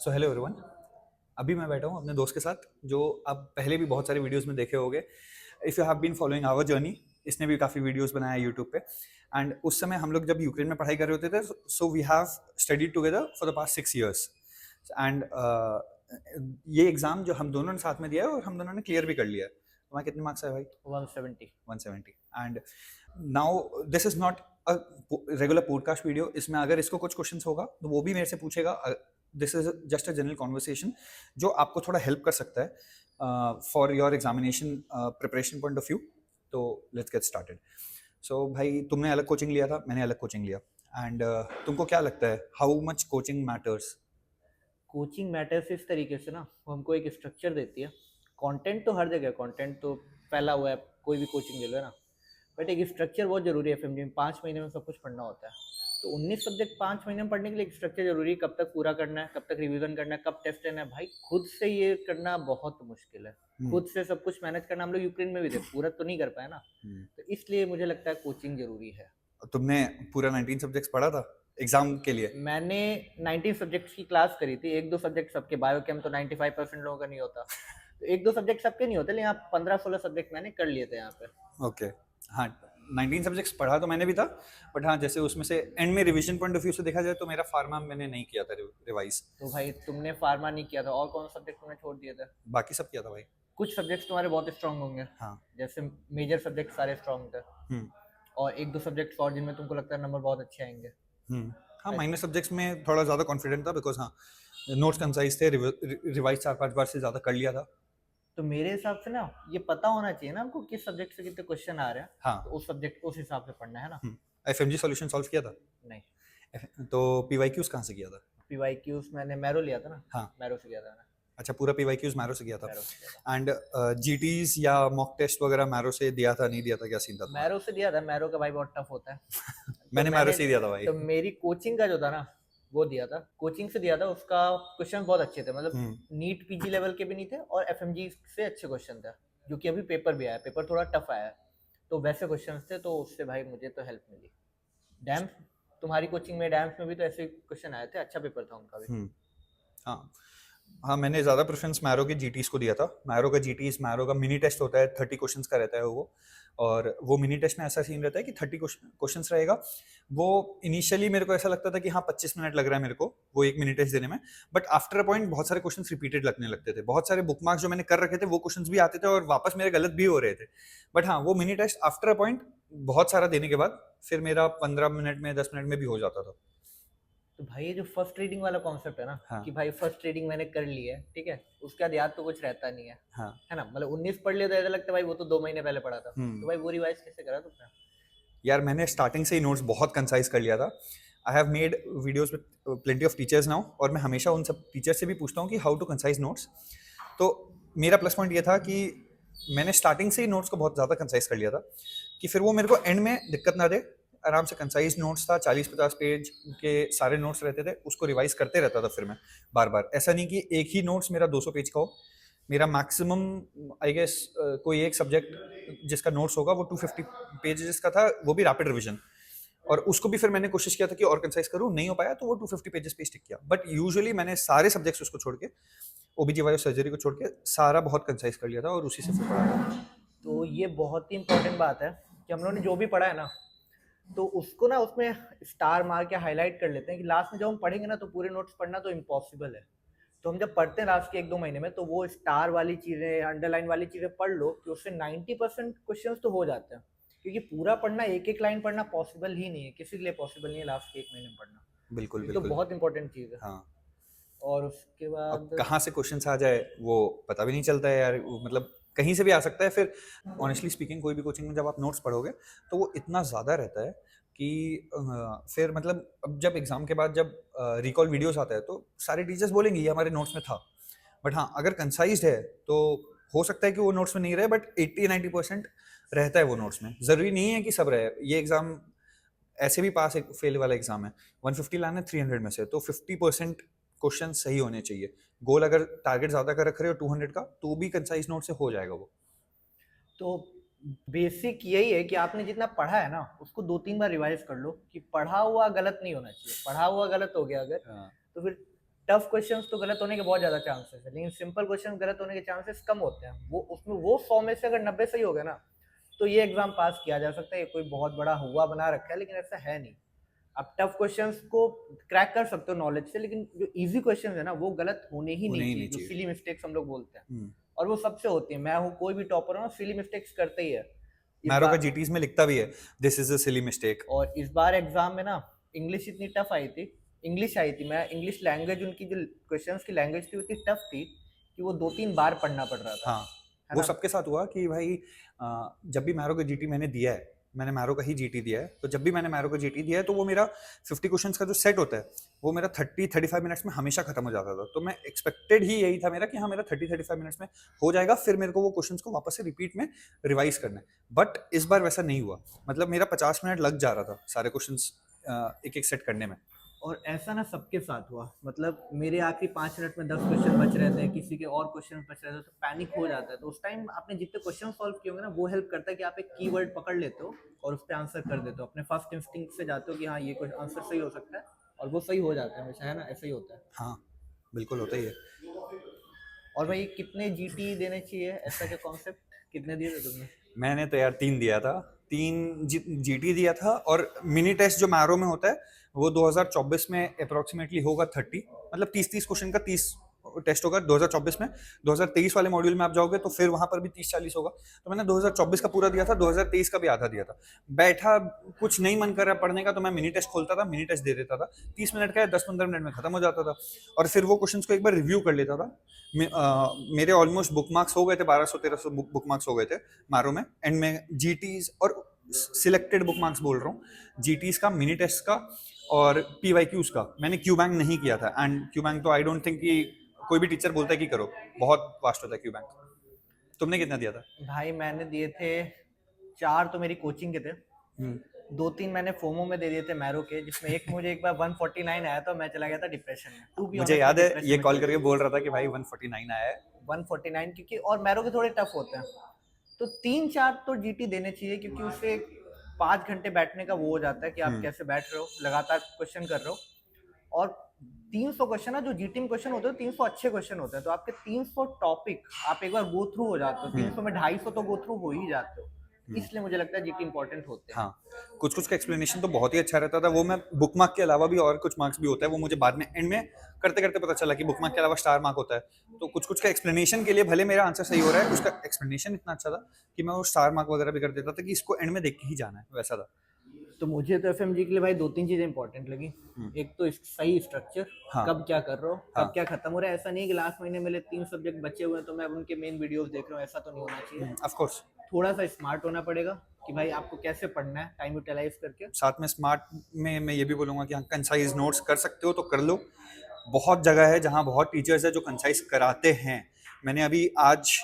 So hello everyone. अभी मैं बैठा हूँ अपने दोस्त के साथ जो आप पहले भी बहुत सारे वीडियोस में देखे होंगे। If you have been following our journey, इसने भी काफ़ी वीडियोस बनाया यूट्यूब पे। एंड उस समय हम लोग जब यूक्रेन में पढ़ाई कर रहे होते थे, so we have studied together for the past 6 years। And ये एग्ज़ाम जो हम दोनों ने साथ में दिया है और हम दोनों ने क्लियर भी कर लिया है। तुम्हारे कितने मार्क्स है भाई? 170। 170। And now this is not a regular podcast video. इसमें अगर इसको कुछ क्वेश्चंस होगा तो वो भी मेरे से पूछेगा। This is just a general conversation जो आपको थोड़ा हेल्प कर सकता है for your examination preparation point of view. तो लेट्स गेट स्टार्टेड। सो भाई, तुमने अलग कोचिंग लिया था, मैंने अलग कोचिंग लिया। एंड तुमको क्या लगता है how much coaching matters? Coaching matters इस तरीके से ना, वो हमको एक स्ट्रक्चर देती है। कंटेंट तो हर जगह, कंटेंट तो फैला हुआ है, कोई भी कोचिंग ले लो ना। बट एक स्ट्रक्चर बहुत जरूरी है। एफएमजी में 5 महीने में सब कुछ पढ़ना होता है। तो 19 सब्जेक्ट 5 महीने में पढ़ने के लिए एक स्ट्रक्चर जरूरी है। कब तक पूरा करना है, कब तक रिवीजन करना है, कब टेस्ट लेना है, भाई खुद से ये करना बहुत मुश्किल है। खुद से सब कुछ मैनेज करना, हम लोग यूक्रेन में भी थे, पूरा तो नहीं कर पाए ना। तो इसलिए मुझे लगता है कोचिंग जरूरी है। तुमने पूरा 19 सब्जेक्ट्स पढ़ा था एग्जाम के लिए? मैंने 19 सब्जेक्ट्स की क्लास करी थी। एक दो सब्जेक्ट सबके, बायोकेम तो 95% लोगों का नहीं होता, तो एक दो सब्जेक्ट सबके नहीं होते, लेकिन यहाँ 15-16 सब्जेक्ट मैंने कर लिए थे यहाँ पे। ओके। हाँ, 19 सब्जेक्ट्स पढ़ा तो मैंने भी था। बट हाँ, जैसे उसमें से एंड में रिवीजन पॉइंट ऑफ व्यू से देखा जाए तो मेरा फार्मा मैंने नहीं किया था रिवाइज। तो भाई तुमने फार्मा नहीं किया था, और कौन सा सब्जेक्ट तुमने छोड़ दिए थे? बाकी सब किया था भाई। कुछ सब्जेक्ट्स तुम्हारे बहुत स्ट्रांग होंगे, हाँ। जैसे मेजर सब्जेक्ट सारे स्ट्रांग थे, हम्म। और एक दो सब्जेक्ट और जिनमें तुमको लगता है नंबर बहुत अच्छे आएंगे। हाँ, ऐसे। माइनर सब्जेक्ट्स में थोड़ा ज़्यादा कॉन्फिडेंट था बिकॉज हाँ, नोट्स कंसाइज थे, रिवाइज 4-5 बार से ज़्यादा कर लिया था। तो मेरे हिसाब से ना, ये पता होना चाहिए ना हमको किस सब्जेक्ट से कितने क्वेश्चन आ रहे हैं। तो हाँ। उस सब्जेक्ट उस हिसाब से पढ़ना है ना। एफएमजी सॉल्यूशन सॉल्व किया था? नहीं। तो पीवाईक्यूज कहाँ से किया था? पीवाईक्यूज मैंने मैरो लिया था ना। हाँ। मैरो से किया था मैंने। अच्छा, पूरा पीवाईक्यूज मैरो से किया था। मैरो से किया था। एंड जीटीज या मॉक टेस्ट वगैरह मैरो से दिया था, नहीं दिया था? क्या सीन था तुम्हारा? मैरो से दिया था। मैरो का भाई बहुत टफ होता है। तो मैंने मैरो मैंने से ही दिया था भाई। तो मेरी कोचिंग का जो था ना, वो दिया था, कोचिंग से दिया था। उसका क्वेश्चन बहुत अच्छे थे, मतलब हम्म। नीट पीजी लेवल के भी नहीं थे, और एफएमजी से अच्छे क्वेश्चन थे। जो कि अभी पेपर भी आया, पेपर थोड़ा टफ आया है, तो वैसे क्वेश्चन थे, तो उससे भाई मुझे तो हेल्प मिली। डैम्स, तुम्हारी कोचिंग में डैम्स में भी तो ऐसे क्वेश्चन आए थे, अच्छा पेपर था उनका भी। हाँ। हाँ, मैंने ज़्यादा प्रेफरेंस मैरो के जीटीज को दिया था। मैरो का जीटीज, मैरो का मिनी टेस्ट होता है, 30 क्वेश्चंस का रहता है वो। और वो मिनी टेस्ट में ऐसा सीन रहता है कि 30 क्वेश्चंस रहेगा। वो इनिशियली मेरे को ऐसा लगता था कि हाँ 25 मिनट लग रहा है मेरे को वो एक मिनी टेस्ट देने में। बट आफ्टर अ पॉइंट बहुत सारे क्वेश्चंस रिपीटेड लगने लगते थे। बहुत सारे बुक मार्क्स जो मैंने कर रखे थे वो क्वेश्चंस भी आते थे और वापस मेरे गलत भी हो रहे थे। बट हाँ, वो mini test after a point बहुत सारा देने के बाद फिर मेरा 15 मिनट में, 10 मिनट में भी हो जाता था। तो भाई ये जो फर्स्ट रीडिंग वाला कॉन्सेप्ट है ना, हाँ। कि भाई फर्स्ट रीडिंग मैंने कर ली है, ठीक है, उसके बाद याद तो कुछ रहता नहीं है। हाँ। है ना, मतलब 19 पढ़ लिया तो ऐसा लगता है भाई वो तो 2 महीने पहले पढ़ा था। तो भाई वो रिवाइज कैसे करा तुमने? यार, मैंने स्टार्टिंग से ही नोट्स बहुत कंसाइज कर लिया था। I have made videos with plenty of teachers now, और मैं हमेशा उन सब टीचर से भी पूछता हूँ कि हाउ टू कंसाइज नोट्स। तो मेरा प्लस पॉइंट ये था कि मैंने स्टार्टिंग से ही नोट्स को बहुत ज़्यादा कंसाइज कर लिया था कि फिर वो मेरे को एंड में दिक्कत ना दे। आराम से कंसाइज नोट्स था, 40-50 पेज के सारे नोट्स रहते थे, उसको रिवाइज करते रहता था फिर मैं बार बार। ऐसा नहीं कि एक ही नोट्स मेरा 200 पेज का हो। मेरा मैक्सिमम आई गेस कोई एक सब्जेक्ट जिसका नोट्स होगा वो 250 पेजेस का था, वो भी रैपिड रिवीजन। और उसको भी फिर मैंने कोशिश किया था कि और कंसाइज करूँ, नहीं हो पाया तो वो 250 पेजेस पे स्टिक किया। बट यूजुअली मैंने सारे सब्जेक्ट्स उसको छोड़ के, ओबीजीवाई और सर्जरी को छोड़ के सारा बहुत कंसाइज कर लिया था और उसी से फिर पढ़ा था। तो ये बहुत ही इंपॉर्टेंट बात है कि हम लोगों ने जो भी पढ़ा है ना, तो उसको ना उसमें स्टार मार के हाईलाइट कर लेते हैं कि लास्ट में जब हम पढ़ेंगे ना, तो पूरे नोट्स पढ़ना तो इम्पॉसिबल है। तो हम जब पढ़ते हैं लास्ट के 1-2 महीने में, तो वो स्टार वाली चीज़ें, अंडरलाइन वाली चीज़ें पढ़ लो, कि उससे 90% क्वेश्चन तो हो जाते हैं। क्योंकि पूरा पढ़ना, एक एक लाइन पढ़ना पॉसिबल ही नहीं है, किसी के लिए पॉसिबल नहीं है लास्ट के 1 महीने में पढ़ना। बिल्कुल ये तो बिल्कुल। बहुत इंपॉर्टेंट चीज़ है। हाँ। और उसके अब बाद कहाँ से क्वेश्चन आ जाए वो पता भी नहीं चलता है यार, मतलब कहीं से भी आ सकता है। फिर ऑनेस्टली स्पीकिंग, कोई भी कोचिंग में जब आप नोट्स पढ़ोगे तो वो इतना ज़्यादा रहता है कि फिर मतलब अब जब एग्जाम के बाद जब रिकॉल वीडियोस आता है तो सारे टीचर्स बोलेंगे ये हमारे नोट्स में था। बट हाँ, अगर कंसाइज्ड है तो हो सकता है कि वो नोट्स में नहीं रहे, बट 80-90% रहता है वो नोट्स में। ज़रूरी नहीं है कि सब रहे। ये एग्ज़ाम ऐसे भी पास एक फेल वाला एग्जाम है। 150 लाना है 300 में से, तो 50% क्वेश्चन सही होने चाहिए। गोल अगर टारगेट ज़्यादा कर रख रहे हो 200 का, तो भी कंसाइज नोट से हो जाएगा वो। तो बेसिक यही है कि आपने जितना पढ़ा है ना, उसको 2-3 बार रिवाइज कर लो, कि पढ़ा हुआ गलत नहीं होना चाहिए। पढ़ा हुआ गलत हो गया अगर, हाँ। तो फिर टफ क्वेश्चंस तो गलत होने के बहुत ज्यादा चांसेस है, लेकिन सिंपल क्वेश्चन गलत होने के चांसेस कम होते हैं। वो उसमें वो 100 में से अगर 90 सही हो गया ना, तो ये एग्जाम पास किया जा सकता है। ये कोई बहुत बड़ा हुआ बना रखा है, लेकिन ऐसा है नहीं। आप टफ क्वेश्चंस को क्रैक कर सकते हो नॉलेज से, लेकिन जो इजी क्वेश्चंस है ना, वो गलत होने ही उन्हें नहीं ही चाहिए। नहीं जो चाहिए। सिली मिस्टेक्स हम लोग बोलते हैं, हम्म। और वो सबसे होती है। मैं हूँ, कोई भी टॉपर हो ना, सिली मिस्टेक्स करते ही है। इस मैरो का बार जीटीज में लिखता भी है, this is a silly mistake. और इस बार एग्जाम में ना इंग्लिश इतनी टफ आई थी, इंग्लिश आई थी, मैं इंग्लिश लैंग्वेज, उनकी जो क्वेश्चंस की लैंग्वेज थी उतनी टफ थी कि वो 2-3 बार पढ़ना पड़ रहा था, हाँ, है वो ना। सबके साथ हुआ कि भाई जब भी मैरो का जीटी मैंने दिया है, मैंने मैरो का ही जीटी दिया है, तो जब भी मैंने मैरो का जीटी दिया है तो वो मेरा 50 क्वेश्चंस का जो सेट होता है वो मेरा 30-35 मिनट्स में हमेशा खत्म हो जाता था। तो मैं एक्सपेक्टेड ही यही था मेरा कि हाँ मेरा 30-35 मिनट्स में हो जाएगा, फिर मेरे को वो क्वेश्चंस को वापस से रिपीट में रिवाइज करना है। बट इस बार वैसा नहीं हुआ, मतलब मेरा 50 मिनट लग जा रहा था सारे क्वेश्चंस एक एक सेट करने में। और ऐसा ना सबके साथ हुआ, मतलब मेरे आखिरी 5 मिनट में 10 क्वेश्चन बच रहे थे, किसी के और क्वेश्चन बच रहे थे, तो पैनिक हो जाता है। तो उस टाइम आपने जितने क्वेश्चन सॉल्व किए होंगे ना, वो हेल्प करता है कि आप एक कीवर्ड पकड़ लेते हो और उस पर आंसर कर देते हो। अपने फर्स्ट इंस्टिंक्ट से जाते हो कि हाँ ये आंसर सही हो सकता है, और वो सही हो जाता है हमेशा, है ना। ऐसा ही होता है। हाँ बिल्कुल होता ही है। और भाई कितने जीटी देने चाहिए, ऐसा क्या कॉन्सेप्ट, कितने दिए थे तुमने? मैंने तो यार 3 दिया था, 3 जीटी दिया था, और मिनी टेस्ट जो मैरो में होता है वो 2024 में अप्रोक्सीमेटली होगा 30, मतलब 30-30 क्वेश्चन का 30 टेस्ट होगा 2024 में। 2023 वाले मॉड्यूल में आप जाओगे तो फिर वहां पर भी 30-40 होगा। तो मैंने 2024 का पूरा दिया था, 2023 का भी आधा दिया था। बैठा, कुछ नहीं मन कर रहा पढ़ने का, तो मैं मिनी टेस्ट खोलता था, मिनी टेस्ट दे देता था। 30 मिनट का है, 10-15 मिनट में खत्म हो जाता था, और फिर वो क्वेश्चंस को एक बार रिव्यू कर लेता था। मेरे ऑलमोस्ट बुक मार्क्स हो गए थे, 1200-1300 बुक मार्क्स हो गए थे मारो में। एंड में जीटीज और सिलेक्टेड बुक मार्क्स बोल रहा हूँ, जीटीज का, मिनी टेस्ट का और पीवाईक्यूज का मैंने क्यू बैंक नहीं किया था। एंड क्यू बैंक तो आई डोंट थिंक कि कोई भी टीचर बोलता है कि करो, बहुत वास्ट होता है क्यू बैंक। तुमने कितना दिया था? भाई मैंने दिए थे 4 तो मेरी कोचिंग के थे, 2-3 मैंने फोमो में दे दिए थे मैरो के, जिसमें एक मुझे एक बार 149 आया तो मैं चला गया था डिप्रेशन में। टू बी मुझे ऑनेस्ट, याद है डिप्रेशन ये में कॉल चला करके बोल रहा था कि भाई 149 आया है। 149, क्योंकि और मैरो के थोड़े टफ होते हैं, तो 3-4 तो जीटी देने चाहिए, क्योंकि उससे 5 घंटे बैठने का वो हो जाता है कि आप कैसे बैठ रहे हो, लगातार क्वेश्चन कर रहे हो। और 300 क्वेश्चन है जो जीटी में क्वेश्चन होते हैं, 300 अच्छे क्वेश्चन होते हैं, तो आपके 300 टॉपिक आप एक बार गो थ्रू हो जाते हो। 300 में 250 तो गो थ्रू हो ही जाते हो, इसलिए मुझे लगता है जीटी इंपॉर्टेंट होते हैं। हाँ, कुछ कुछ का एक्सप्लेनेशन तो बहुत ही अच्छा रहता था। वो मैं बुक मार्क के अलावा भी और कुछ मार्क्स भी होता है, वो मुझे बाद में एंड में करते करते पता चला कि बुक मार्क के अलावा स्टार मार्क होता है। तो कुछ कुछ का एक्सप्लेनेशन के लिए भले मेरा आंसर सही हो रहा है, उसका एक्सप्लेनेशन इतना अच्छा था कि मैं वो स्टार मार्क वगैरह भी कर देता था कि इसको एंड में देख के ही जाना है, वैसा था। तो मुझे तो एफएमजी के लिए भाई 2-3 चीजें इंपॉर्टेंट लगी। एक तो सही स्ट्रक्चर, हाँ। कब क्या कर रहे हो, हाँ। कब क्या खत्म हो रहा है। ऐसा नहीं कि लास्ट महीने मेरे 3 सब्जेक्ट बचे हुए हैं तो मैं उनके मेन वीडियोस देख रहा हूँ, ऐसा तो नहीं होना चाहिए। Of course. थोड़ा सा स्मार्ट होना पड़ेगा कि भाई आपको कैसे पढ़ना है, टाइम यूटिलाइज करके। साथ में स्मार्ट में मैं ये भी बोलूँगा कि हाँ, कंसाइज नोट्स कर सकते हो तो कर लो। बहुत जगह है जहाँ बहुत टीचर्स है जो कंसाइज कराते हैं। मैंने अभी आज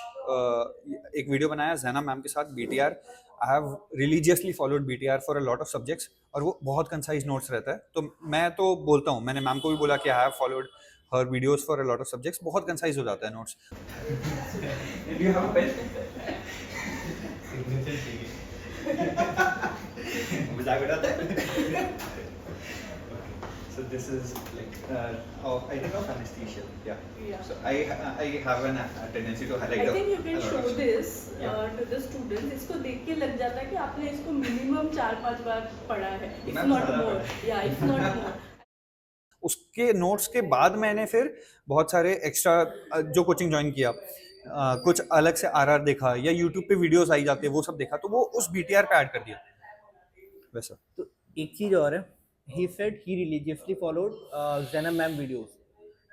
एक वीडियो बनाया जैना मैम के साथ, BTR। I have religiously followed BTR for a lot of subjects, और वो बहुत कंसाइज नोट्स रहता है। तो मैं तो बोलता हूँ, मैंने मैम को भी बोला कि I have followed her videos for a lot of subjects, बहुत कंसाइज हो जाता है नोट्स। मजाक उड़ाता है। So this is like I think of anesthesia. Yeah. Yeah. So I have a tendency to highlight. I think you can a lot show of- this Yeah. to the students. इसको देख के लग जाता है कि आपने इसको मिनिमम 4-5 बार पढ़ा है. If मैम not ज़्यादा more. पढ़ा Yeah, if not more. उसके नोट्स के बाद मैंने फिर बहुत सारे एक्स्ट्रा जो कोचिंग ज्वाइन किया, कुछ अलग से RR देखा, या यूट्यूब पे वीडियोस आई जाते हैं वो सब देखा, तो वो उस BTR पे ऐड कर दिया वैसा। तो एक चीज और है, he said he religiously followed जैना मैम वीडियोस।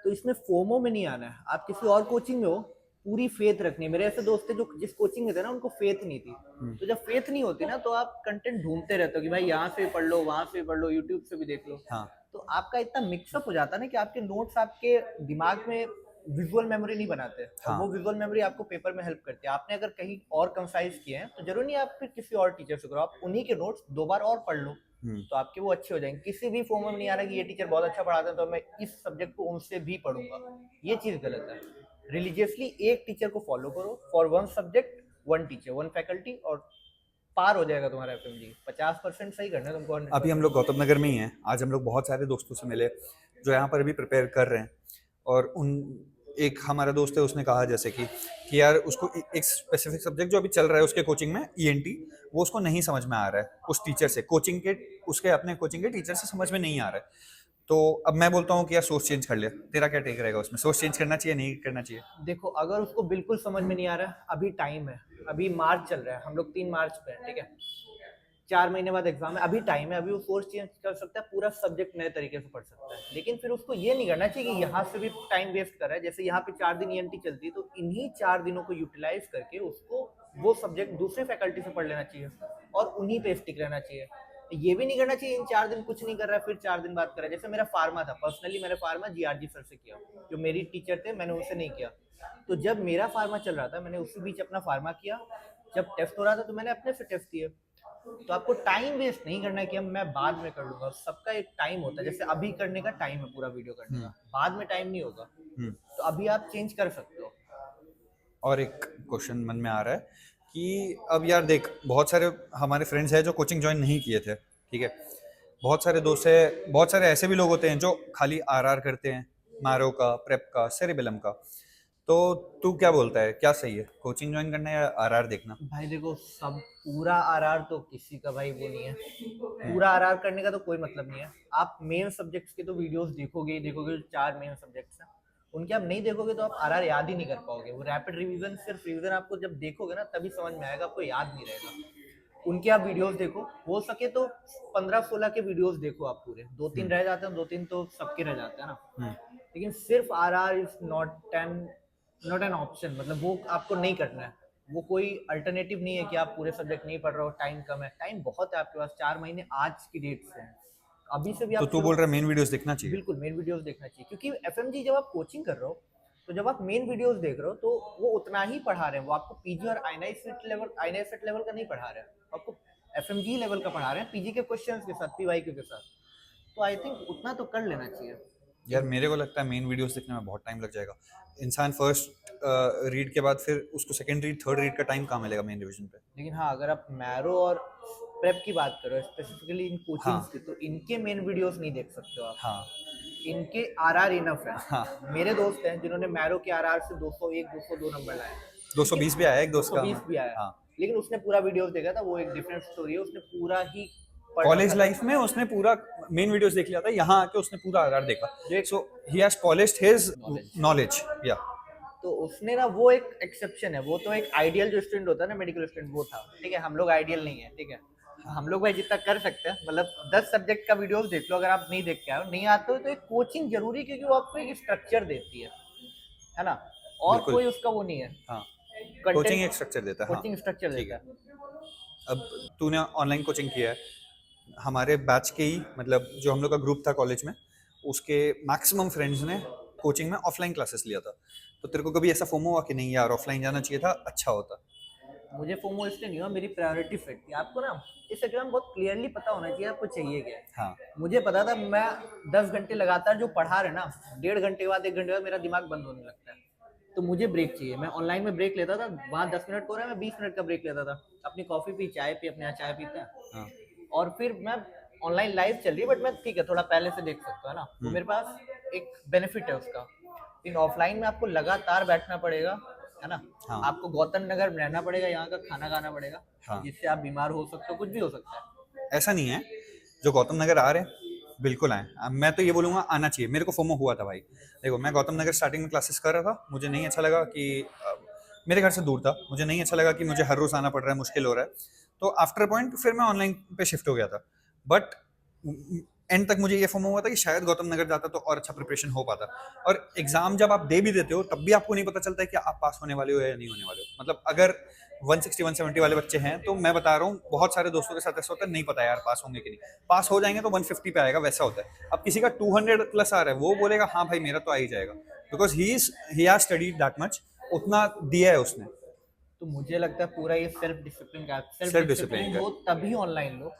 तो इसमें फोमो में नहीं आना है, आप किसी और कोचिंग में हो, पूरी फेथ रखनी है। मेरे ऐसे दोस्त थे जो जिस कोचिंग में थे ना, उनको फेथ नहीं थी। तो जब फेथ नहीं होती ना, तो आप कंटेंट ढूंढते रहते हो कि भाई यहाँ से भी पढ़ लो, वहां से भी पढ़ लो, यूट्यूब से भी देख लो। हाँ। तो आपका इतना मिक्सअप हो जाता है ना कि आपके नोट्स आपके दिमाग में विजुअल मेमोरी नहीं बनाते। हाँ। वो विजुअल मेमोरी आपको पेपर में हेल्प करती है। आपने अगर कहीं और कंसाइज किए हैं तो जरूरी नहीं आप फिर किसी और टीचर से करो, आप उन्हीं के नोट्स 2 बार और पढ़ लो, तो आपके वो अच्छे हो जाएंगे। किसी भी फॉर्म में नहीं आ रहा कि ये टीचर बहुत अच्छा पढ़ाते हैं तो मैं इस सब्जेक्ट को उनसे भी पढ़ूंगा, ये चीज गलत है। रिलीजियसली एक टीचर को फॉलो करो, फॉर 1 सब्जेक्ट 1 टीचर 1 फैकल्टी, और पार हो जाएगा तुम्हारा एफएमजी। 50% सही करना है तुमको। अभी हम लोग गौतम नगर में ही हैं। आज हम लोग बहुत सारे दोस्तों से मिले जो यहाँ पर अभी प्रिपेयर कर रहे हैं। और उन एक हमारा दोस्त है उसने कहा जैसे कि यार उसको एक स्पेसिफिक सब्जेक्ट जो अभी चल रहा है उसके कोचिंग में ईएनटी, वो उसको नहीं समझ में आ रहा है उस टीचर से, कोचिंग के उसके अपने कोचिंग के टीचर से समझ में नहीं आ रहा है। तो अब मैं बोलता हूँ कि यार सोर्स चेंज कर ले, तेरा क्या टेक रहेगा उसमें, सोर्स चेंज करना चाहिए नहीं करना चाहिए? देखो, अगर उसको बिल्कुल समझ में नहीं आ रहा है, अभी टाइम है, अभी मार्च चल रहा है, हम लोग 3 मार्च पे है, ठीक है, 4 महीने बाद एग्जाम है, अभी टाइम है, अभी वो कोर्स चेंज कर सकता है, पूरा सब्जेक्ट नए तरीके से पढ़ सकता है। लेकिन फिर उसको ये नहीं करना चाहिए कि यहाँ से भी टाइम वेस्ट कर रहा है। जैसे यहाँ पे 4 दिन ईएनटी चलती है, तो इन्हीं 4 दिनों को यूटिलाइज करके उसको वो सब्जेक्ट दूसरे फैकल्टी से पढ़ लेना चाहिए और उन्हीं पे स्टिक रहना चाहिए। ये भी नहीं करना चाहिए इन 4 दिन कुछ नहीं कर रहा है फिर 4 दिन बाद कर रहा है। जैसे मेरा फार्मा था, पर्सनली मैंने फार्मा जीआरजी सर से किया, जो मेरी टीचर थे, मैंने उनसे नहीं किया। तो जब मेरा फार्मा चल रहा था, मैंने उसी बीच अपना फार्मा किया, जब टेस्ट हो रहा था तो मैंने अपने से टेस्ट किए। तो आपको टाइम वेस्ट नहीं करना है कि अब मैं बाद में कर लूंगा, सबका एक टाइम होता है। जैसे अभी करने का टाइम है पूरा वीडियो करने का, बाद में टाइम नहीं होगा, तो अभी आप चेंज कर सकते हो। और एक क्वेश्चन मन में आ रहा है कि अब यार देख, बहुत सारे हमारे फ्रेंड्स हैं जो कोचिंग ज्वाइन नहीं किए थे, ठीक है, बहुत सारे दोस्त है, बहुत सारे ऐसे भी लोग होते हैं जो खाली आरआर करते हैं, मारो का, प्रेप का, सेरेबेलम का। तो तू क्या बोलता है, क्या सही है, कोचिंग ज्वाइन करना या आरआर देखना? भाई देखो, सब पूरा आरआर तो किसी का भाई वो नहीं है, पूरा आरआर करने का तो कोई मतलब नहीं है। आप मेन सब्जेक्ट्स के तो वीडियोस देखोगे ही देखोगे, 4 मेन सब्जेक्ट्स हैं, उनके आप नहीं देखोगे तो आप आरआर याद ही नहीं कर पाओगे। वो रैपिड रिवीजन, सिर्फ रिवीजन आपको जब देखोगे ना तभी समझ में आएगा, आपको याद नहीं रहेगा। उनके आप वीडियोस देखो, हो सके तो 15-16 के वीडियोस देखो आप पूरे, 2-3 रह जाते हैं, 2-3 तो सबके रह जाते हैं ना। लेकिन सिर्फ RR is not an option, मतलब वो आपको नहीं करना है, वो कोई अल्टरनेटिव नहीं है कि आप पूरे सब्जेक्ट नहीं पढ़ रहे हो, टाइम कम है। टाइम बहुत है आपके पास, 4 महीने आज की डेट से हैं, अभी से भी आप तो तू बोल रहा है मेन वीडियोस देखना चाहिए? बिल्कुल मेन वीडियोस देखना चाहिए, क्योंकि एफएमजी जब आप कोचिंग कर रहे हो, तो जब आप मेन वीडियोस देख रहे हो तो वो उतना ही पढ़ा रहे हैं, वो आपको पीजी और आईनाइसेट लेवल का नहीं पढ़ा रहे हैं, आपको एफएमजी लेवल का पढ़ा रहे हैं, पीजी के क्वेश्चंस के साथ, पीवाईक्यू के साथ। तो आई थिंक उतना तो कर लेना चाहिए। यार मेरे को लगता है मेन वीडियोस देखने में बहुत टाइम लग जाएगा। इंसान फर्स्ट रीड के बाद फिर उसको सेकंड रीड, थर्ड रीड का टाइम कहाँ मिलेगा मेन रिवीजन पे? लेकिन हाँ, अगर आप मैरो और प्रेप की बात करो स्पेसिफिकली इन कोचिंग्स हाँ। की, तो इनके मेन वीडियोस नहीं देख सकते हो आप। हाँ इनके आरआर इनफ है। हाँ। मेरे दोस्त हैं जिन्होंने मैरो के आरआर से 201 202 नंबर लाए, 220 भी आया एक दोस्त का। 220 भी आया। हाँ। लेकिन उसने पूरा वीडियोस देखा था, वो एक डिफरेंट स्टोरी है, उसने पूरा ही पढ़ कॉलेज रखा था। लाइफ में उसने पूरा मेन वीडियोस देख लिया था, यहाँ आके उसने पूरा आरआर देखा, so he has polished his knowledge. या तो उसने ना, वो एक एक्सेप्शन है, वो तो एक आइडियल जो स्टूडेंट होता है ना, मेडिकल स्टूडेंट, वो था, ठीक है। हम लोग आइडियल नहीं है, ठीक है। हम लोग भाई जितना कर सकते हैं, मतलब 10 सब्जेक्ट का वीडियोस देख लो, अगर आप नहीं देख के आए हो, नहीं आते हो, तो एक कोचिंग जरूरी है, क्योंकि वो आपको एक स्ट्रक्चर देती है ना, और बिल्कुल। कोई उसका वो नहीं है। हाँ, Content- कोचिंग एक स्ट्रक्चर देता है। कोचिंग स्ट्रक्चर ठीक देता है। है। अब तूने ऑनलाइन कोचिंग किया है, हमारे बैच के ही, मतलब जो हम लोग का ग्रुप था कॉलेज में, उसके मैक्सिमम फ्रेंड्स ने कोचिंग में ऑफलाइन क्लासेस लिया था। तो तेरे को कभी ऐसा फोमो हुआ कि नहीं यार ऑफलाइन जाना चाहिए था, अच्छा होता? मुझे फोमो इसलिए नहीं हुआ, मेरी प्रायोरिटी फिट थी। आपको ना इस एग्जाम बहुत क्लियरली पता होना चाहिए आपको चाहिए क्या है। हाँ। मुझे पता था, मैं 10 घंटे लगातार जो पढ़ा रहे ना, 1.5 घंटे के बाद 1 घंटे बाद मेरा दिमाग बंद होने लगता है, तो मुझे ब्रेक चाहिए। मैं ऑनलाइन में ब्रेक लेता था, वहाँ 10 मिनट को रहा है, मैं 20 मिनट का ब्रेक लेता था, अपनी कॉफी पी, चाय पी, अपने यहाँ चाय पीते हैं। हाँ। और फिर मैं ऑनलाइन लाइव चल रही है, बट मैं ठीक है थोड़ा पहले से देख सकता हूँ ना, तो मेरे पास एक बेनिफिट है उसका। इन ऑफलाइन में आपको लगातार बैठना पड़ेगा, है ना। हाँ। आपको गौतम नगर रहना पड़ेगा, यहाँ का खाना खाना पड़ेगा, हाँ। जिससे आप बीमार हो सकते हो, कुछ भी हो सकता है। ऐसा नहीं है, जो गौतम नगर आ रहे हैं बिल्कुल आए। मैं तो ये बोलूँगा आना चाहिए। मेरे को फोमो हुआ था भाई, देखो मैं गौतम नगर स्टार्टिंग में क्लासेस कर रहा था, मुझे नहीं अच्छा लगा कि मेरे घर से दूर था, मुझे नहीं अच्छा लगा कि मुझे हर रोज़ आना पड़ रहा है, मुश्किल हो रहा है। तो आफ्टर पॉइंट फिर मैं ऑनलाइन पे शिफ्ट हो गया था, बट एंड तक मुझे ये फोमो हुआ था कि शायद गौतम नगर जाता तो और अच्छा प्रिपरेशन हो पाता। और एग्जाम जब आप दे भी देते हो तब भी आपको नहीं पता चलता है कि आप पास होने वाले हो या नहीं होने वाले हो। मतलब अगर 160-170 वाले बच्चे हैं, तो मैं बता रहा हूँ बहुत सारे दोस्तों के साथ ऐसा होता है, नहीं पता यार पास होंगे कि नहीं, पास हो जाएंगे तो 150 पे आएगा, वैसा होता है। अब किसी का 200 प्लस आ रहा है, वो बोलेगा हाँ भाई मेरा तो आ ही जाएगा, because he has studied that much, उतना दिया है उसने। तो मुझे लगता है पूरा ये सेल्फ डिसिप्लिन का, Self सेल्फ discipline डिसिप्लिन का। हो तभी ऑनलाइन लो,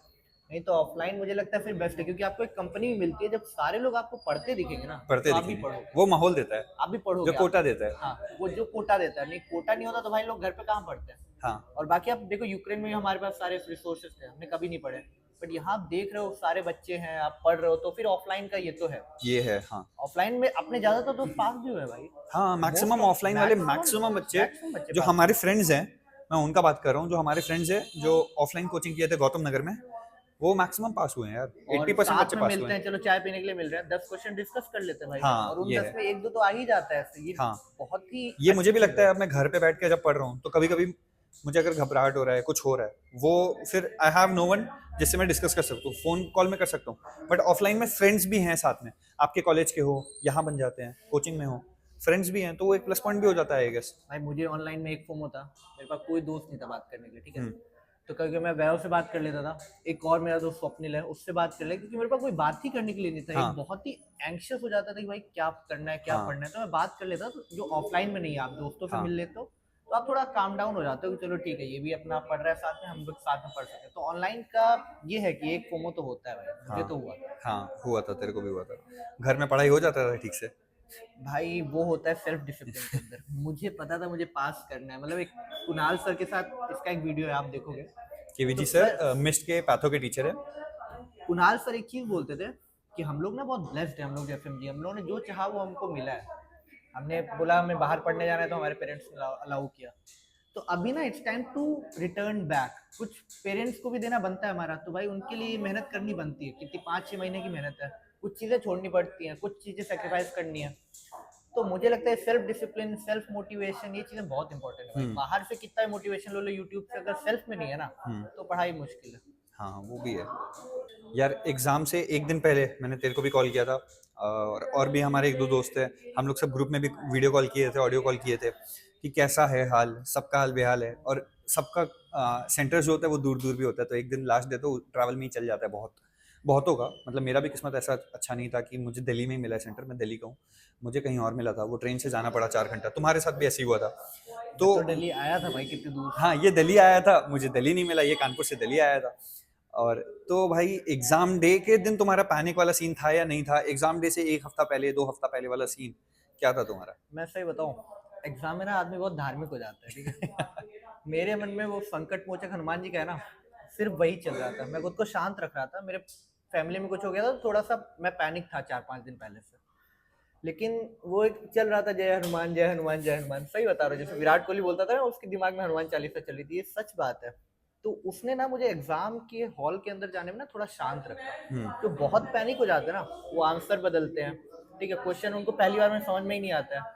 नहीं तो ऑफलाइन मुझे लगता है फिर बेस्ट है, क्योंकि आपको एक कंपनी भी मिलती है, जब सारे लोग आपको पढ़ते दिखेंगे ना, पढ़ते तो आप भी दिखेंगे, पढ़ोगे, वो माहौल देता है, आप भी पढ़ोगे, जो कोटा देता है। हाँ, वो जो कोटा देता है। नहीं, कोटा नहीं होता तो भाई लोग घर पे कहाँ पढ़ते हैं। हाँ। और बाकी आप देखो, यूक्रेन में भी हमारे पास सारे रिसोर्सेज थे, हमने कभी नहीं पढ़े, बट यहाँ आप देख रहे हो सारे बच्चे हैं, आप पढ़ रहे हो, तो फिर ऑफलाइन का ये तो है। ये है, हाँ। ऑफलाइन में अपने ज्यादातर दोस्त पास भी हुए हैं भाई। हाँ, मैक्सिमम ऑफलाइन वाले मैक्सिमम बच्चे जो पास हमारे फ्रेंड्स हैं, मैं उनका बात कर रहा हूँ, जो हमारे फ्रेंड्स हैं जो ऑफलाइन कोचिंग किए थे गौतम नगर में, वो मैक्सिमम पास हुए हैं यार। और 80% साथ बच्चे में पास मिलते हुए हैं, हैं। चलो चाय पीने के लिए मिल रहे हैं, 10 क्वेश्चन डिस्कस कर लेते हैं भाई। हाँ, और उन ये 10 है। में एक दो तो आ ही जाता है ऐसे। ये हाँ, बहुत ही ये मुझे भी अच्छी लगता है। अब मैं घर पे बैठ के जब पढ़ रहा हूँ तो कभी कभी मुझे अगर घबराहट हो रहा है, कुछ हो रहा है, वो फिर आई हैव नो वन जिससे मैं डिस्कस कर सकता हूँ, फोन कॉल में कर सकता हूँ। बट ऑफलाइन में फ्रेंड्स भी हैं साथ में, आपके कॉलेज के हो, यहाँ बन जाते हैं, कोचिंग में हो, फ्रेंड्स भी हैं, तो वो एक प्लस पॉइंट भी हो जाता है आई गेस। भाई मुझे ऑनलाइन में एक फोमो था, मेरे पास कोई दोस्त नहीं था बात करने के लिए, ठीक है। हम्म। तो कभी मैं वैभव से बात कर लेता था, एक और मेरा दोस्त स्वप्निल है, उससे बात कर ले, क्योंकि मेरे पास कोई बात ही करने के लिए नहीं था। हाँ। एक बहुत ही एंग्शियस हो जाता था कि भाई क्या करना है, क्या हाँ। पढ़ना है, तो मैं बात कर लेता। तो जो ऑफलाइन में नहीं है, आप दोस्तों से हाँ। मिल लेते हो, तो आप थोड़ा काम डाउन हो जाते हो कि चलो ठीक है, ये भी अपना पढ़ रहा है साथ में, हम लोग साथ में पढ़ सकते हैं। तो ऑनलाइन का ये है कि एक फोमो तो होता है भाई, मुझे हाँ। तो हुआ था। हाँ, हुआ था, तेरे को भी हुआ था। घर में पढ़ाई हो जाता था ठीक से? भाई वो होता है सेल्फ डिसिप्लिन के अंदर। मुझे पता था मुझे पास करना है, मतलब एक कुणाल सर के साथ इसका एक वीडियो है, आप देखोगे। केवीजी तो सर मिस्ट के पैथो के टीचर है। कुणाल सर एक चीज बोलते थे कि हम लोग ना बहुत ब्लेस्ड है, हम लोग एफएमजी, हम लोगों ने जो चाहा वो हमको मिला है। हमने बोला हमें बाहर पढ़ने जाना है, तो हमारे पेरेंट्स ने अलाउ किया। तो अभी ना it's time to return back. कुछ पेरेंट्स को भी देना बनता है हमारा, तो भाई उनके लिए मेहनत करनी बनती है। कितनी 5-6 महीने की मेहनत है, कुछ चीज़ें छोड़नी पड़ती हैं, कुछ चीज़ें सेक्रीफाइस करनी है। तो मुझे लगता है सेल्फ डिसिप्लिन, सेल्फ मोटिवेशन, ये चीज़ें बहुत इंपॉर्टेंट है भाई। बाहर से कितना भी मोटिवेशन ले लो यूट्यूब से, अगर सेल्फ में नहीं है ना, तो पढ़ाई मुश्किल है। हाँ, वो भी है यार। एग्जाम से एक दिन पहले मैंने तेरे को भी कॉल किया था, और भी हमारे एक दो दोस्त हैं, हम लोग सब ग्रुप में भी वीडियो कॉल किए थे, ऑडियो कॉल किए थे कि कैसा है हाल, सबका हाल बेहाल है। और सबका सेंटर जो होता है वो दूर दूर भी होता है, तो एक दिन लास्ट डे तो ट्रैवल में ही चल जाता है। बहुतों का, मतलब मेरा भी किस्मत ऐसा अच्छा नहीं था कि मुझे दिल्ली में ही मिला सेंटर, मैं दिल्ली का हूँ, मुझे कहीं और मिला था, वो ट्रेन से जाना पड़ा 4 घंटा। तुम्हारे साथ भी ऐसे ही हुआ था। तो दिल्ली आया था भाई, कितनी दूर। हाँ, ये दिल्ली आया था, मुझे दिल्ली नहीं मिला, ये कानपुर से दिल्ली आया था। और तो भाई एग्जाम डे के दिन तुम्हारा पैनिक वाला सीन था या नहीं था? एग्जाम डे से 1 हफ्ता पहले, 2 हफ्ता पहले वाला सीन क्या था तुम्हारा? मैं सही बताऊं, एग्जाम में ना आदमी बहुत धार्मिक हो जाता है, ठीक है। मेरे मन में वो संकट मोचक हनुमान जी का है ना, सिर्फ वही चल रहा था। मैं खुद को शांत रख रहा था। मेरे फैमिली में कुछ हो गया था, तो थोड़ा सा मैं पैनिक था 4-5 दिन पहले से। लेकिन वो एक चल रहा था, जय हनुमान जय हनुमान जय हनुमान। सही बता रहा हूँ, जैसे विराट कोहली बोलता था ना, उसके दिमाग में हनुमान चालीसा चल रही थी, ये सच बात है। तो उसने ना मुझे एग्जाम के हॉल के अंदर जाने में ना थोड़ा शांत रखा। जो बहुत पैनिक हो जाते हैं ना, वो आंसर बदलते हैं, ठीक है, क्वेश्चन उनको पहली बार में समझ में ही नहीं आता है।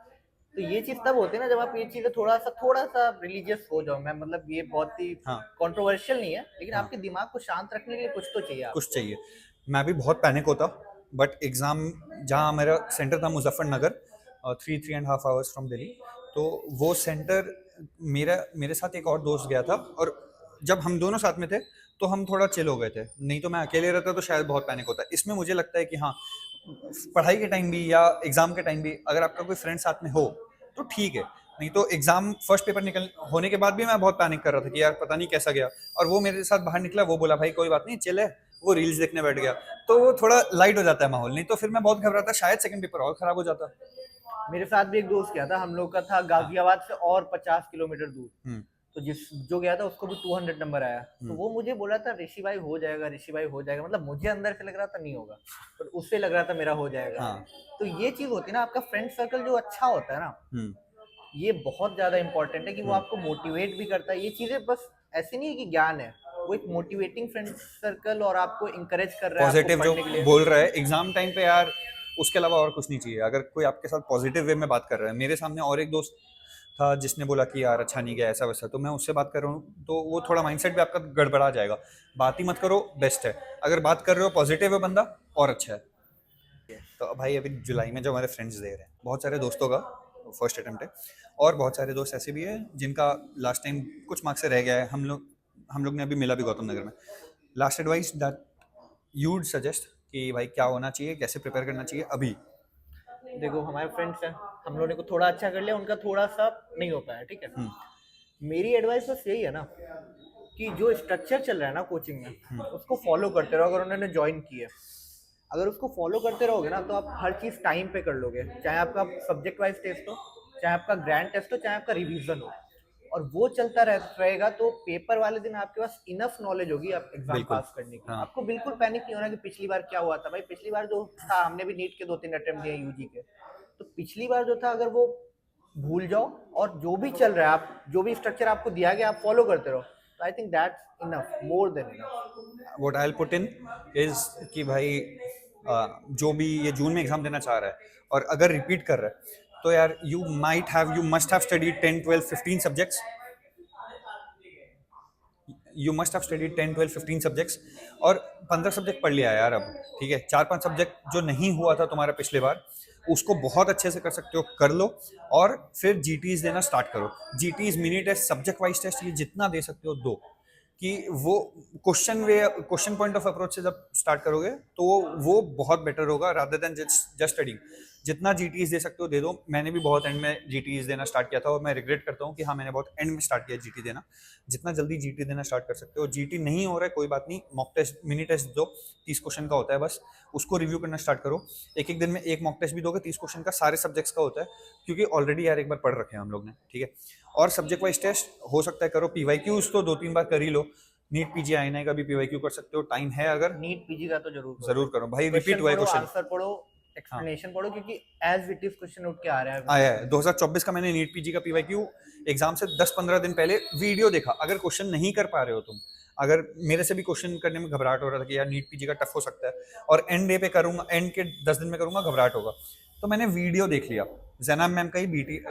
तो ये चीज तब होती है ना जब आप ये चीजें थोड़ा सा रिलीजियस हो जाओ। मैं मतलब ये बहुत ही हाँ। कंट्रोवर्शियल नहीं है, लेकिन हाँ। आपके दिमाग को शांत रखने के लिए कुछ तो चाहिए आपको। कुछ चाहिए। मैं भी बहुत पैनिक होता, बट एग्ज़ाम जहाँ मेरा सेंटर था मुजफ्फरनगर, 3-3.5 आवर्स फ्रॉम दिल्ली, तो वो सेंटर मेरे साथ एक और दोस्त गया था, और जब हम दोनों साथ में थे तो हम थोड़ा चिल हो गए थे, नहीं तो मैं अकेले रहता तो शायद बहुत पैनिक होता। इसमें मुझे लगता है कि हाँ, पढ़ाई के टाइम भी या एग्ज़ाम के टाइम भी अगर आपका कोई फ्रेंड साथ में हो तो ठीक है, नहीं तो एग्जाम फर्स्ट पेपर निकल होने के बाद भी मैं बहुत पैनिक कर रहा था कि यार पता नहीं कैसा गया। और वो मेरे साथ बाहर निकला, वो बोला भाई कोई बात नहीं, चिल है, वो रील्स देखने बैठ गया, तो वो थोड़ा लाइट हो जाता है माहौल। नहीं तो फिर मैं बहुत घबराता, शायद सेकंड पेपर और खराब हो जाता। मेरे साथ भी एक दोस्त गया था, हम लोग का था गाजियाबाद से और 50 किलोमीटर दूर। तो जो गया था उसको भी 200 नंबर आया। तो वो मुझे बोला था ऋषि भाई हो जाएगा, ऋषि भाई हो जाएगा। मतलब मुझे अंदर से लग रहा था नहीं होगा, पर उससे लग रहा था मेरा हो जाएगा। हाँ। तो ये चीज होती है ना, आपका फ्रेंड सर्कल जो अच्छा होता है ना, ये बहुत ज्यादा इंपॉर्टेंट है कि वो आपको मोटिवेट भी करता है। ये चीजें बस ऐसे नहीं है कि ज्ञान है, वो एक मोटिवेटिंग फ्रेंड सर्कल और आपको इंकरेज कर रहा है, पॉजिटिव जो बोल रहा है एग्जाम टाइम पे यार, उसके अलावा और कुछ नहीं चाहिए। अगर कोई आपके साथ पॉजिटिव वे में बात कर रहा है, मेरे सामने और एक दोस्त था जिसने बोला कि यार अच्छा नहीं गया ऐसा वैसा, तो मैं उससे बात कर रहा हूँ, तो वो थोड़ा माइंडसेट भी आपका गड़बड़ा जाएगा। बात ही मत करो, बेस्ट है। अगर बात कर रहे हो पॉजिटिव है बंदा, और अच्छा है। तो भाई अभी जुलाई में जो हमारे फ्रेंड्स दे रहे हैं, बहुत सारे दोस्तों का फर्स्ट अटेम्प्ट है, और बहुत सारे दोस्त ऐसे भी है जिनका लास्ट टाइम कुछ मार्क्स से रह गया है। हम लोग ने अभी मिला भी गौतम नगर में। Last advice that you would suggest कि भाई क्या होना चाहिए, कैसे प्रिपेयर करना चाहिए अभी? देखो हमारे फ्रेंड्स हैं, हम लोगों ने को थोड़ा अच्छा कर लिया, उनका थोड़ा सा नहीं हो पाया, ठीक है। मेरी एडवाइस बस यही है ना कि जो स्ट्रक्चर चल रहा है ना कोचिंग में, उसको फॉलो करते रहो। अगर उन्होंने ज्वाइन की है, अगर उसको फॉलो करते रहोगे ना, तो आप हर चीज़ टाइम पे कर लोगे। चाहे आपका सब्जेक्ट वाइज टेस्ट हो, चाहे आपका ग्रैंड टेस्ट हो, चाहे आपका रिवीजन हो, और वो चलता रहेगा तो पेपर वाले दिन आपके पास इनफ नॉलेज होगी आप एग्जाम बिल्कुल। पास करने की। हाँ। आपको बिल्कुल पैनिक नहीं होना कि पिछली बार क्या हुआ था। भाई पिछली बार जो था, हमने भी नीट के 2-3 अटेम्प्ट दिए यूजी के, तो पिछली बार जो था अगर वो भूल जाओ और जो भी चल रहा है, आप जो भी स्ट्रक्चर आपको दिया गया आप फॉलो करते रहो, तो I think that's enough, more than enough. What I will put in is कि भाई जो भी ये जून में एग्जाम देना चाह रहा है और अगर रिपीट कर रहा है तो यार you must have studied 10 12 15 subjects, you must have studied 10 12 15 subjects और 15 सब्जेक्ट पढ़ लिया यार अब, ठीक है। 4-5 सब्जेक्ट जो नहीं हुआ था तुम्हारा पिछले बार उसको बहुत अच्छे से कर सकते हो, कर लो और फिर जीटीज देना स्टार्ट करो। GTs, mini test, subject wise test, ये जितना दे सकते हो दो, कि वो क्वेश्चन पॉइंट ऑफ अप्रोच से जब स्टार्ट करोगे तो वो बहुत बेटर होगा रादर देन जस्ट स्टडिंग। जितना जीटीज दे सकते हो दे दो। मैंने भी बहुत एंड में जीटीज देना स्टार्ट किया था और मैं रिग्रेट करता हूँ कि हाँ मैंने बहुत एंड में स्टार्ट किया जीटी देना। जितना जल्दी जीटी देना स्टार्ट कर सकते हो। जीटी नहीं हो रहा है कोई बात नहीं, मॉक टेस्ट, मिनी टेस्ट दो, 30 क्वेश्चन का होता है, बस उसको रिव्यू करना स्टार्ट करो। एक एक दिन में एक मॉक टेस्ट भी दोगे 30 क्वेश्चन का, सारे सब्जेक्ट्स का होता है, क्योंकि ऑलरेडी यार एक बार पढ़ रखे हैं हम लोग ने, ठीक है। और सब्जेक्ट वाइज टेस्ट हो सकता है करो, पीवाईक्यूज तो 2-3 बार कर ही लो। नीट पीजी आईएनआई का भी पीवाईक्यू कर सकते हो, टाइम है अगर। नीट पीजी का तो जरूर करो भाई, रिपीट हुआ है क्वेश्चन, आंसर पढ़ो, एक्सप्लेनेशन पढ़ो, क्योंकि एज इट इज क्वेश्चन उठ के आ रहा है। आया है 2024 का। मैंने नीट पीजी का पीवाईक्यू एग्जाम से 10-15 दिन पहले वीडियो देखा। अगर क्वेश्चन नहीं कर पा रहे हो तुम, अगर मेरे से भी क्वेश्चन करने में घबराहट हो रहा था कि यार नीट पीजी का टफ हो सकता है और एंड डे पे करूंगा, एंड के 10 दिन में करूंगा, घबराहट होगा, तो मैंने वीडियो देख लिया जैनब मैम का ही बीटी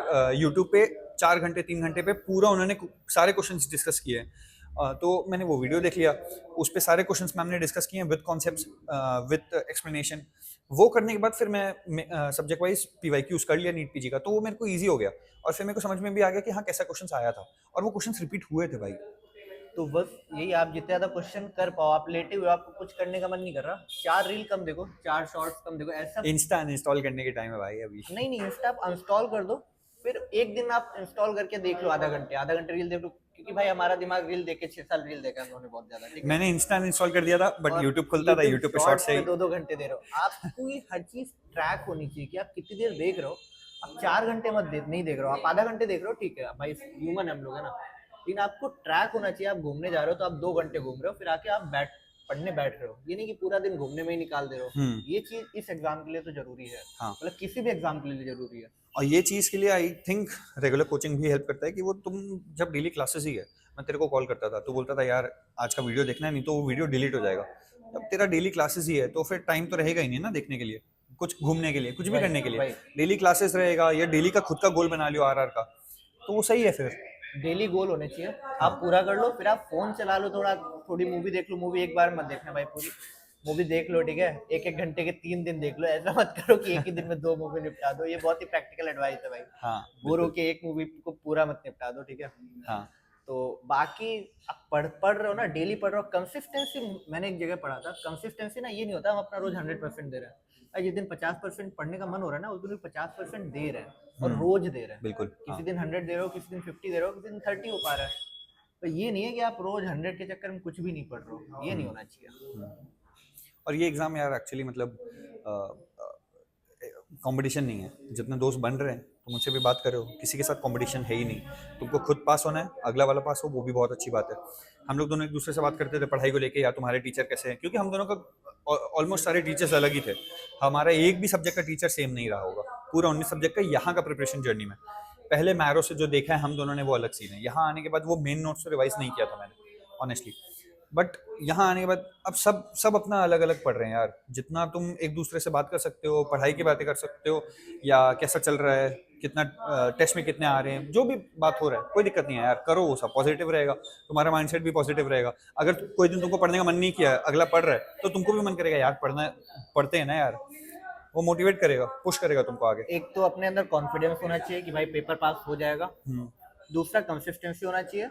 यूट्यूब पे 4 घंटे 3 घंटे पे पूरा उन्होंने सारे क्वेश्चंस डिस्कस किए हैं। तो मैंने वो वीडियो देख लिया, उस पे सारे क्वेश्चंस मैम ने डिस्कस किए हैं विद कॉन्सेप्ट्स, विद एक्सप्लेनेशन। वो करने के बाद फिर मैं सब्जेक्ट वाइज पीवाईक्यूज कर लिया नीट पीजी का, तो वो मेरे को इजी हो गया और फिर मेरे को समझ में भी आ गया कि हाँ कैसा क्वेश्चन आया था और वो क्वेश्चन रिपीट हुए थे भाई। तो बस यही, आप जितने ज्यादा क्वेश्चन कर पाओ, आप लेटे हुए आपको कुछ करने का मन नहीं कर रहा, 4 रील कम देखो, 4 शॉर्ट्स कम देखो, ऐसा इंस्टा अनइंस्टॉल करने के टाइम है भाई अभी। नहीं, इंस्टा आप अनइंस्टॉल कर दो, फिर एक दिन आप इंस्टॉल करके देख लो, आधा घंटे रील देख लो, क्योंकि भाई हमारा दिमाग रील देख के 6 साल रील देखा हम लोगों ने बहुत ज्यादा, ठीक है। मैंने इंस्टा अनइंस्टॉल कर दिया था बट यूट्यूब खुलता था, यूट्यूब पे शॉर्ट्स से ही 2-2 घंटे दे रहे हो। आपको ये हर चीज ट्रैक होनी चाहिए कि आप कितनी देर देख रहे हो। आप 4 घंटे नहीं देख रहे हो, आप आधा घंटे देख रहे हो, ठीक है भाई, ह्यूमन हम लोग है ना, लेकिन आपको ट्रैक होना चाहिए। आप घूमने जा रहे हो तो आप 2 घंटे घूम रहे हो, फिर आके आप पढ़ने बैठ रहे हो, ये नहीं कि पूरा दिन घूमने में ही निकाल दे रहे हो। ये चीज इस एग्जाम के लिए तो जरूरी है, हाँ। मतलब किसी भी एग्जाम के लिए जरूरी है। और ये चीज़ के लिए आई थिंक रेगुलर कोचिंग भी हेल्प करता है कि वो तुम जब डेली क्लासेस ही है, मैं तेरे को कॉल करता था, तू बोलता था यार आज का वीडियो देखना है, नहीं तो वो वीडियो डिलीट हो जाएगा। जब तेरा डेली क्लासेस ही है तो फिर टाइम तो रहेगा ही नहीं ना देखने के लिए, कुछ घूमने के लिए, कुछ भी करने के लिए। डेली क्लासेस रहेगा या डेली का खुद का गोल बना लियो आरआर का, तो वो सही है। फिर डेली गोल होने चाहिए, आप पूरा कर लो, फिर आप फोन चला लो, थोड़ी मूवी देख लो। मूवी एक बार मत देखना भाई, पूरी मूवी देख लो, ठीक है, 1-1 घंटे के 3 दिन देख लो। ऐसा मत करो कि एक ही दिन में 2 मूवी निपटा दो, ये बहुत ही प्रैक्टिकल एडवाइस है भाई। हाँ, बोर होके एक मूवी को पूरा मत निपटा दो, ठीक है। हाँ। तो बाकी आप पढ़ रहे हो ना, डेली पढ़ रहे हो, कंसिस्टेंसी। मैंने एक जगह पढ़ा था, कंसिस्टेंसी ना ये नहीं होता हम अपना रोज 100% दे रहे हैं। जिस दिन 50% पढ़ने का मन हो रहा है ना, उस दिन 50% दे रहे हैं और रोज दे रहे हैं। बिल्कुल। किसी दिन 100 दे रहे हो, किसी दिन 50 दे रहे हो, किसी दिन 30 हो पा रहा है। तो ये नहीं है कि आप रोज 100 के चक्कर में कुछ भी नहीं पढ़ रहे हो, ये नहीं होना चाहिए। और ये एग्ज़ाम यार एक्चुअली मतलब कंपटीशन नहीं है। जितने दोस्त बन रहे हैं तो मुझसे भी बात करो, किसी के साथ कंपटीशन है ही नहीं। तुमको खुद पास होना है, अगला वाला पास हो वो भी बहुत अच्छी बात है। हम लोग दोनों एक दूसरे से बात करते थे पढ़ाई को लेके, यार तुम्हारे टीचर कैसे हैं, क्योंकि हम दोनों का ऑलमोस्ट सारे टीचर्स अलग ही थे। हमारा एक भी सब्जेक्ट का टीचर सेम नहीं रहा होगा पूरा 19 सब्जेक्ट का यहाँ का प्रिपरेशन जर्नी में। पहले मैरो से जो देखा है हम दोनों ने वो अलग सीन है। यहाँ आने के बाद वो मेन नोट्स तो रिवाइज नहीं किया था मैंने ऑनेस्टली, बट यहाँ आने के बाद अब सब अपना अलग अलग पढ़ रहे हैं यार। जितना तुम एक दूसरे से बात कर सकते हो, पढ़ाई की बातें कर सकते हो, या कैसा चल रहा है, कितना टेस्ट में कितने आ रहे हैं, जो भी बात हो रहा है, कोई दिक्कत नहीं है यार, करो। वो सब पॉजिटिव रहेगा, तुम्हारा माइंडसेट भी पॉजिटिव रहेगा। अगर कोई दिन तुमको पढ़ने का मन नहीं किया, अगला पढ़ रहा है, तो तुमको भी मन करेगा यार पढ़ते हैं ना यार, वो मोटिवेट करेगा, पुश करेगा तुमको आगे। एक तो अपने अंदर कॉन्फिडेंस होना चाहिए कि भाई पेपर पास हो जाएगा। दूसरा कंसिस्टेंसी होना चाहिए।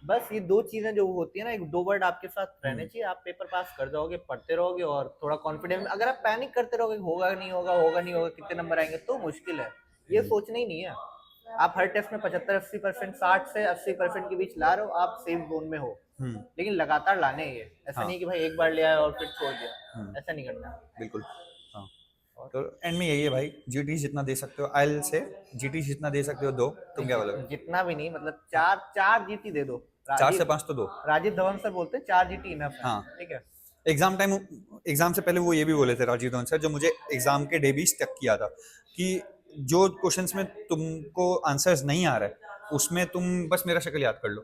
बस ये 2 चीजें जो होती है ना, एक 2 वर्ड आपके साथ रहने चाहिए, आप पेपर पास कर जाओगे, पढ़ते रहोगे और थोड़ा कॉन्फिडेंस। अगर आप पैनिक करते रहोगे होगा नहीं होगा, कितने नंबर आएंगे, तो मुश्किल है। ये सोचना ही नहीं है। आप हर टेस्ट में 75-80%, 60 से 80% के बीच ला रहे हो, आप सेफ जोन में हो। लेकिन लगातार लाने ये, ऐसा नहीं कि भाई एक बार ले आए और फिर छोड़ दिया, ऐसा नहीं करना। बिल्कुल। हाँ। तो एंड में यही है भाई, जीटी जितना दे सकते हो, आई से जीटी जितना दे सकते हो दो। तुम क्या बोलोगे? जितना भी नहीं, मतलब चार जीटी दे दो। 4 से 5 तो दो। राजीव धवन सर बोलते हैं 4 जीटी इनफ है। हाँ। ठीक है। एग्जाम से पहले वो ये भी बोले थे राजीव धवन सर, जो मुझे एग्जाम के डे भी स्टक किया था, कि जो क्वेश्चंस में तुमको आंसर्स नहीं आ रहा है उसमें तुम बस मेरा शक्ल याद कर लो,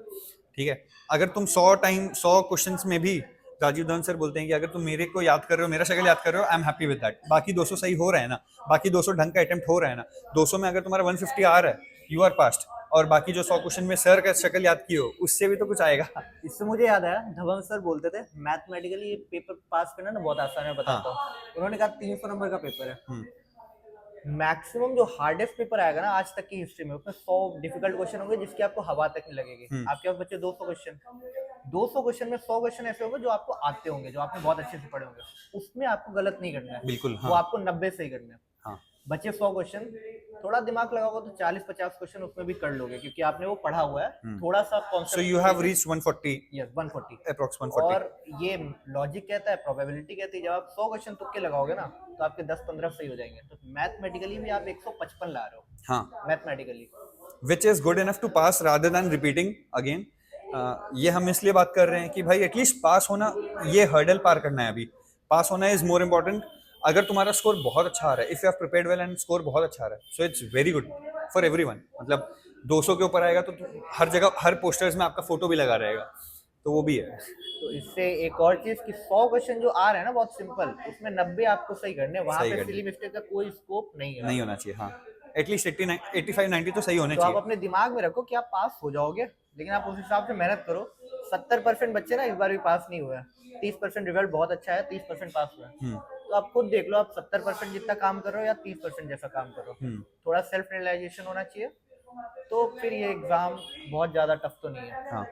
ठीक है। अगर तुम 100 क्वेश्चंस में भी, राजीव धवन सर बोलते हैं कि अगर तुम मेरे को याद कर रहे हो, मेरा शक्ल याद कर रहे हो, I am happy with that. बाकी 200 सही हो रहा है ना, बाकी 200 ढंग का अटेम्प्ट हो रहा है ना, 200 में अगर तुम्हारा 150 आ रहा है, यू आर पास्ट। और बाकी जो 100 क्वेश्चन में सर का शक्ल याद की हो, उससे भी तो कुछ आएगा। इससे मुझे याद आया, धवन सर बोलते थे मैथमेटिकली ये पेपर पास करना ना बहुत आसान है, बताता हूँ। उन्होंने कहा 300 नंबर का पेपर है, मैक्सिमम जो हार्डेस्ट पेपर आएगा ना आज तक की हिस्ट्री में, उसमें 100 डिफिकल्ट क्वेश्चन होंगे जिसकी आपको हवा तक नहीं लगेगी। आपके पास बच्चे 200 क्वेश्चन में 100 क्वेश्चन ऐसे होंगे जो आपको आते होंगे, जो आपने बहुत अच्छे से पढ़े होंगे, उसमें आपको गलत नहीं करना है। बिल्कुल, हाँ। वो आपको 90 सही करना है। हाँ। बचे 100 क्वेश्चन, थोड़ा दिमाग लगाओगे तो 40-50 क्वेश्चन उसमें भी कर लोगे, क्योंकि आपने वो पढ़ा हुआ है। थोड़ा सा concept. So you have reached 140। Yes, 140 approx 140। और ये लॉजिक कहता है, प्रोबेबिलिटी कहती है, जब आप 100 क्वेश्चन तुक्के लगाओगे ना तो आपके 10-15 सही हो जाएंगे। तो मैथमेटिकली भी आप 155 ला रहे हो। हाँ, mathematically which is good enough to pass rather than repeating again. ये हम इसलिए बात कर रहे हैं कि भाई एटलीस्ट पास होना, ये हर्डल पार करना है अभी। पास होना इज मोर इम्पोर्टेंट। अगर तुम्हारा स्कोर बहुत अच्छा आ रहा है, if you have prepared well and score बहुत अच्छा आ रहा है, so it's very good for everyone. मतलब 200 के ऊपर आएगा तो हर जगह, हर पोस्टर्स में आपका फोटो भी लगा रहेगा, तो वो भी है। तो इससे एक और चीज कि 100 क्वेश्चन जो आ रहे हैं ना बहुत सिंपल, उसमें 90 आपको सही करने हैं। वहां पे सिली मिस्टेक का कोई स्कोप नहीं है, नहीं होना चाहिए। हाँ, एटलीस्ट 85-90 तो सही होने तो चाहिए। आप अपने दिमाग में रखो कि आप पास हो जाओगे, लेकिन आप उस हिसाब से मेहनत करो। 70% बच्चे ना इस बार भी पास नहीं हुए हैं। 30% रिजल्ट बहुत अच्छा है, 30% पास हुआ है। तो आप खुद देख लो, आप 70% जितना काम कर रहे हो या 30% जैसा काम कर रहे हो। थोड़ा सेल्फ रियलाइजेशन होना चाहिए, तो फिर ये एग्जाम बहुत ज्यादा टफ तो नहीं है। हाँ,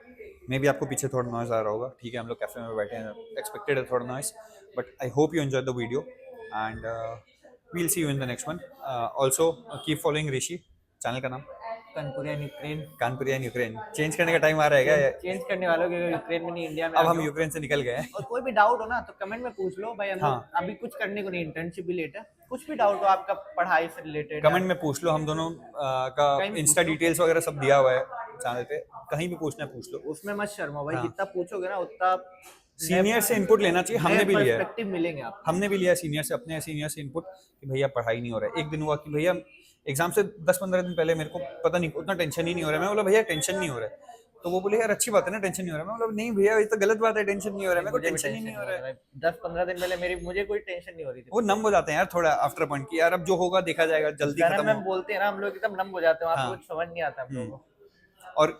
मे बी आपको पीछे थोड़ा नॉइज आ रहा होगा, ठीक है, हम लोग कैफे में बैठे हैं, एक्सपेक्टेड है थोड़ा noise, but I hope you enjoy the video and we'll see you in the next one. Also keep following Rishi, channel का नाम Kanpurian Ukraine. Kanpurian Ukraine. Change करने का टाइम आ रहा है क्या? चेंज करने वालों के यूक्रेन में नहीं, इंडिया में। अब हम यूक्रेन से निकल गए हैं। और कोई भी डाउट हो ना तो कमेंट में पूछ लो भाई। हम लोग अभी कुछ करने को नहीं, इंटर्नशिप भी लेट है। कुछ भी डाउट हो आपका पढ़ाई से रिलेटेड, कमेंट में पूछ लो। हम दोनों का इंस्टा डिटेल्स वगैरह सब दिया हुआ है चैनल पे, कहीं भी पूछना है पूछ लो। उसमें मत शर्मा भाई, जितना पूछोगे ना उतना सीनियर से इनपुट लेना चाहिए। हमने भी लिया है, पर्सपेक्टिव मिलेंगे आप। हमने भी लिया सीनियर से, अपने सीनियर से इनपुट कि भैया पढ़ाई नहीं हो रहा है। एक दिन हुआ कि भैया एग्जाम से 10-15 दिन पहले मेरे को पता नहीं, उतना टेंशन ही नहीं हो रहा है। मैं बोला भैया टेंशन नहीं हो रहा है, तो वो बोले यार अच्छी बात है ना टेंशन नहीं हो रहा है। मैं बोला नहीं भैया ये तो गलत बात है, टेंशन नहीं हो रहा है, मेरे को टेंशन ही नहीं हो रहा है। 10-15 दिन पहले मुझे कोई टेंशन नहीं हो रही थी। वो नम हो जाते हैं यार थोड़ा आफ्टर पॉइंट की, यार अब जो होगा देखा जाएगा, जल्दी खत्म हम बोलते हैं ना, हम लोग एकदम नम हो जाते हैं, आपको कुछ समझ नहीं आता हम लोगों को। और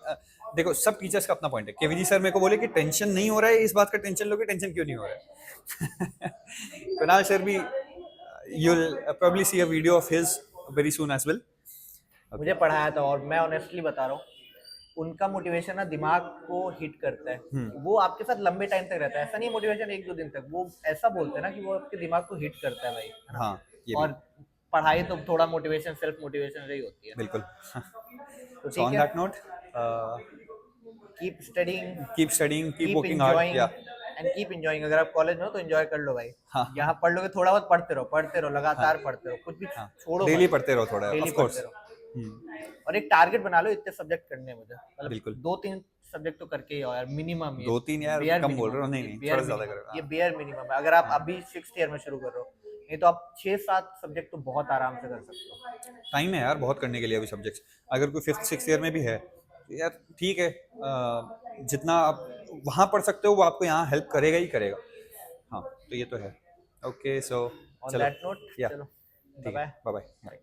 देखो सब टीचर्स का अपना पॉइंट है। केवीजी सर मेरे को बोले कि टेंशन नहीं हो रहा है, इस बात का टेंशन लोगे, टेंशन क्यों नहीं हो रहा है। कुणाल सर भी, you will probably see a video of his very soon as well. मुझे पढ़ाया था और मैं ऑनेस्टली बता रहा हूँ, उनका मोटिवेशन ना दिमाग को हिट करता है। वो आपके साथ लंबे टाइम तक रहता है, ऐसा नहीं मोटिवेशन 1-2 दिन तक। वो ऐसा बोलते हैं ना कि वो आपके दिमाग को हिट करता है भाई। हाँ, ये और पढ़ाई तो थोड़ा मोटिवेशन, सेल्फ मोटिवेशन रही होती है। बिल्कुल। तो So on that note, keep studying, keep working enjoying, hard, yeah. and keep enjoying। अगर आप कॉलेज में हो तो एंजॉय कर लो भाई। हाँ। यहाँ पढ़ लोगे, थोड़ा बहुत पढ़ते रहो लगातार। पढ़ते रहो, कुछ भी छोड़ो, डेली पढ़ते रहो थोड़ा, डेली of course। पढ़ते रहो। और एक टारगेट बना लो, इतने सब्जेक्ट करने हैं मुझे, मतलब बिल्कुल 2-3 सब्जेक्ट तो करके ही आओ यार, मिनिमम। 2-3 यार कम बोल रहे हो, नहीं थोड़ा ज्यादा करो। ये बेयर मिनिमम है। अगर आप अभी 6th ईयर में शुरू कर रहे हो, नहीं तो आप 6-7 सब्जेक्ट तो बहुत आराम से कर सकते हो। टाइम है यार बहुत करने के लिए अभी सब्जेक्ट्स। अगर कोई 5th-6th ईयर में भी है तो यार ठीक है, जितना आप वहाँ पढ़ सकते हो वो आपको यहाँ हेल्प करेगा ही करेगा। हाँ, तो ये तो है। Okay, so on that note, चलो बाय बाय।